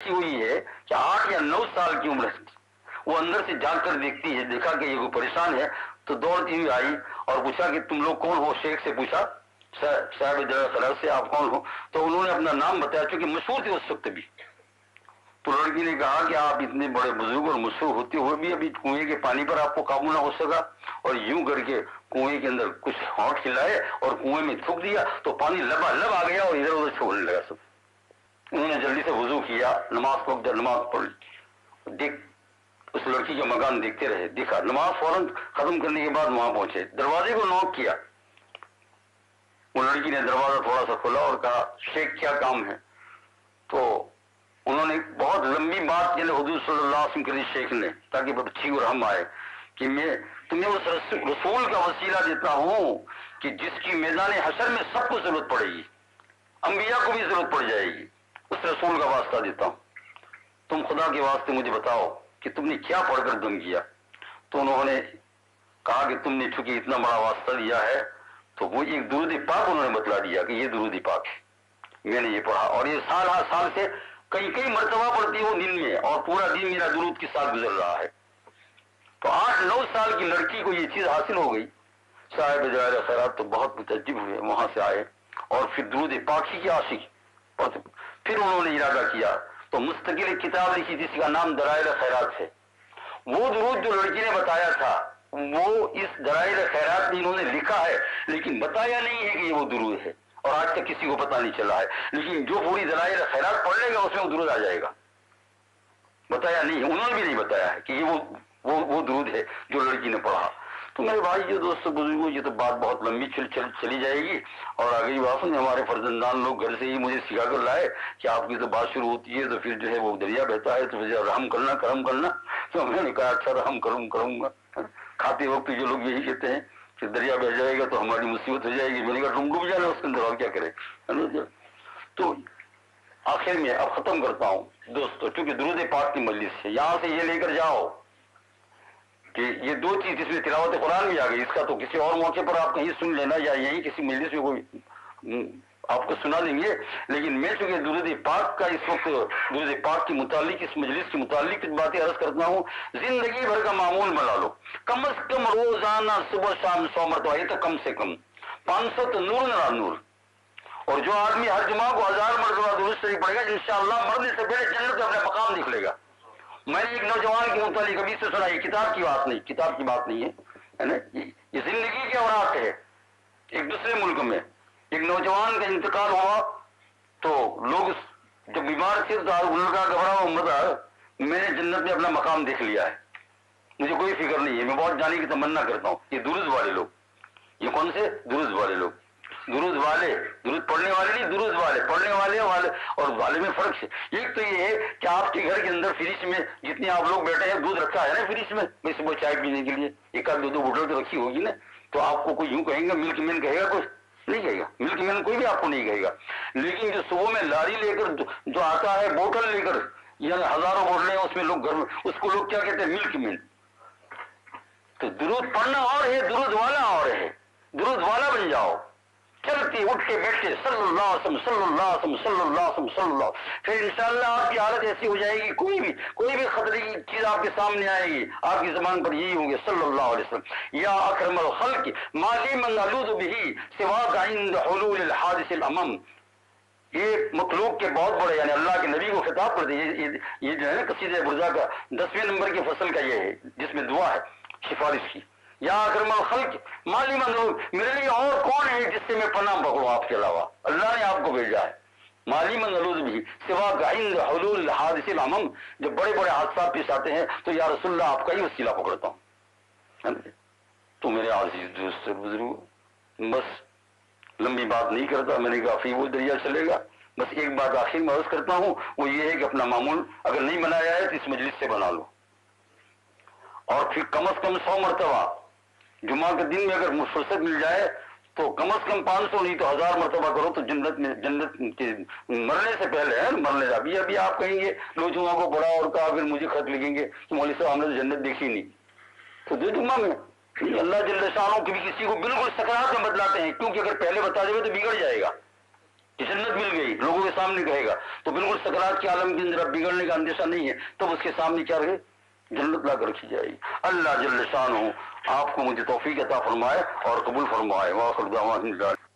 हुई है कि 8 या 9 साल की उम्र है। वो अंदर से जाग कर देखती है, देखा कि ये कोई परेशान है, तो दौड़ती हुई आई और पूछा कि तुम लोग कौन हो। शेख से पूछा, साहब खैरात से आप कौन हो? तो उन्होंने अपना नाम बताया, क्योंकि मशहूर थे उस वक्त भी। तो लड़की ने कहा कि आप इतने बड़े बुजुर्ग और मशहूर होते हुए भी अभी कुएं के पानी पर आपको काबू ना हो सका, और यूं करके कुएं के अंदर कुछ होंठ खिलाए और कुएं में थूक दिया तो पानी लबालब आ गया और इधर उधर छोड़ने लगा सब। उन्होंने जल्दी से वुजू किया, नमाज पढ़ नमाज पढ़ देख उस लड़की का मकान देखते रहे। देखा, नमाज फौरन खत्म करने के बाद वहां पहुंचे, दरवाजे को नॉक किया। वो लड़की ने दरवाजा थोड़ा सा खोला और कहा, शेख क्या काम है? तो उन्होंने बहुत लंबी बात के लिए हुजूर सल्लल्लाहु अलैहि वसल्लम के शेख ने, ताकि बच्ची को रहम आए, कि मैं तुम्हें उस रसूल का वसीला देता हूं कि जिसकी मैदान हशर में सबको जरूरत पड़ेगी, अंबिया को भी जरूरत पड़ जाएगी, उस रसूल का वास्ता देता हूं। तुम खुदा के वास्ते मुझे बताओ कि तुमने क्या पढ़कर दम किया? तो उन्होंने कहा कि तुमने चूंकि इतना बड़ा वास्ता दिया है, तो वो एक दुरूद पाक उन्होंने बतला दिया कि ये दुरूद पाक है, मैंने ये पढ़ा, और ये साल हर साल से कई कई मरतबा पढ़ती हो दिन में, और पूरा दिन मेरा दुरूद के साथ गुजर रहा है। तो 8-9 साल की लड़की को ये चीज हासिल हो गई। साहिब जवाहिर खैरात तो बहुत मुतअज्जिब हुए, वहां से आए और फिर दुरूद पाक ही की आशिक। फिर उन्होंने इरादा किया तो मुस्तकिल किताब लिखी जिसका नाम दलाइल खैरात है। वो दुरूद जो लड़की ने बताया था, वो इस दलाइल खैरात में इन्होंने लिखा है, लेकिन बताया नहीं है कि ये वो दुरूद है, और आज तक किसी को पता नहीं चला है। लेकिन जो पूरी दलाइल खैरात पढ़ लेगा उसमें वो दुरूद आ जाएगा। बताया नहीं है, उन्होंने भी नहीं बताया है कि ये वो दुरूद है जो लड़की ने पढ़ा। तो मेरे भाई, ये दोस्तों बुजुर्गों, ये तो बात बहुत लंबी चली जाएगी। और अगली बात में हमारे फर्जंदान लोग घर से ही मुझे सिखा कर लाए कि आपकी तो बात शुरू होती है तो फिर जो है वो दरिया बहता है, तो फिर रहम करना, करम करना। तो मैंने कहा अच्छा रहम करूंगा। खाते वक्त जो लोग यही कहते हैं कि दरिया बह जाएगा तो हमारी मुसीबत हो जाएगी, मैंने कहा तुम डूब जाना उसके अंदर, और क्या करे। तो आखिर में अब खत्म करता हूँ दोस्तों, क्योंकि दुरूद पाक की मजलिस है, यहां से ये लेकर जाओ कि ये दो चीज, इसमें तिलावत कुरान भी आ गई, इसका तो किसी और मौके पर आप कहीं सुन लेना, या यहीं किसी मजलिस में कोई आपको सुना देंगे। लेकिन मैं चूंकि दुरूद पाक का इस वक्त दुरूद पाक की मुतालिक, इस मजलिस की मुतालिक कुछ बातें अर्ज करता हूँ। जिंदगी भर का मामूल बना लो, कम से कम रोजाना सुबह शाम 100 मरतबा, ये तो कम से कम 500 तो नूर ना नूर। और जो आदमी हर जुमा को 1000 मरतबा दुरूद शरीफ पढ़ेगा, इंशाअल्लाह मरने से पहले जन्नत में अपना मकाम देख लेगा। मैंने एक नौजवान की मुतालिक कभी से सुना, ये किताब की बात नहीं, किताब की बात नहीं है ना, ये जिंदगी के औरात है। एक दूसरे मुल्क में एक नौजवान का इंतकाल हुआ, तो लोग जब बीमार थे तो उनका घबरा हुआ मत, मैंने जन्नत में अपना मकाम देख लिया है, मुझे कोई फिक्र नहीं है, मैं बहुत जाने की तमन्ना करता हूँ। ये दुरूद वाले लोग, ये कौन से दुरूद वाले लोग? दुरूद वाले, दुरूद पढ़ने वाले नहीं, दुरूद वाले, पढ़ने वाले और वाले में फर्क है। एक तो ये है कि आपके घर के अंदर फ्रिज में जितने आप लोग बैठे हैं दूध रखा है ना फ्रिज में, मैं सुबह चाय पीने के लिए 1-2 बोतल तो रखी होगी ना, तो आपको कोई यूं कहेंगे मिल्क मैन कहेगा? कुछ नहीं कहेगा, मिल्क मैन कोई भी आपको नहीं कहेगा। लेकिन जो सुबह में लारी लेकर जो आता है बोतल लेकर, यानी हजारों बोतलें उसमें लोग घर में, उसको लोग क्या कहते हैं? Milk man. तो दुरूद पढ़ना और है, दुरूद वाला और है, दुरूद वाला बन जाओ, चलते उठते बैठते सल्लल्लाहु अलैहि वसल्लम सल्लल्लाहु अलैहि वसल्लम सल्लल्लाहु अलैहि वसल्लम सल्लल्लाहु, फिर इंशाअल्लाह आपकी हालत ऐसी हो जाएगी, कोई भी खतरे की चीज आपके सामने आएगी, आपकी जबान पर यही होंगे सल्लल्लाहु अलैहि वसल्लम, या अकरमल खल्क माली मन अलूद बिही सिवा इंद हुलूल अल हादिस अल अमम। ये मखलूक के बहुत बड़े, यानी अल्लाह के नबी को खिताब करते हैं। ये जो है ना कसीदा बुर्दा का 10वें नंबर की फसल का ये है, जिसमें दुआ है सिफारिश की, या अकरमल खल्क माली मंदूर, मेरे लिए और कौन है जिससे मैं पनाह पकड़ूं आपके अलावा? अल्लाह ने आपको भेजा है। माली मंदूर भी सिवा गाइंद हुलूल हादिसिल अमम, जब बड़े बड़े हादसा पेश आते हैं तो या रसूलुल्लाह आपका ही वसीला पकड़ता हूं। तो मेरे अजीज दोस्त बुजुर्ग, बस लंबी बात नहीं करता, मैंने कहा फी वो दरिया चलेगा। बस एक बात आखिर में अर्ज करता हूं, वो ये है कि अपना मामूल अगर नहीं बनाया है तो इस मजलिस से बना लो, और फिर कम से कम 100 मरतबा जुमा के दिन में अगर फुर्सत मिल जाए तो कम से कम 500 नहीं तो 1000 मरतबा करो, तो जन्नत के मरने से पहले है, मरने अभी आप कहेंगे लो जुमा को पढ़ा और कहा, फिर मुझे खत लिखेंगे कि मौलवी साहब हमने तो जन्नत देखी नहीं, तो दो जुमा में अल्लाह जल्ल शानों कभी किसी को बिल्कुल सकरात में बदलाते हैं, क्योंकि अगर पहले बता देंगे तो बिगड़ जाएगा। کہ جنت مل گئی، لوگوں کے سامنے کہے گا، تو بالکل سکرات کے عالم کے اندر اب بگڑنے کا اندیشہ نہیں ہے، تب اس کے سامنے کیا رہے؟ جنت لا کر رکھی جائے گی۔ اللہ جل شانہ آپ کو مجھے توفیق عطا فرمائے اور قبول فرمائے۔ وآخر دعوانا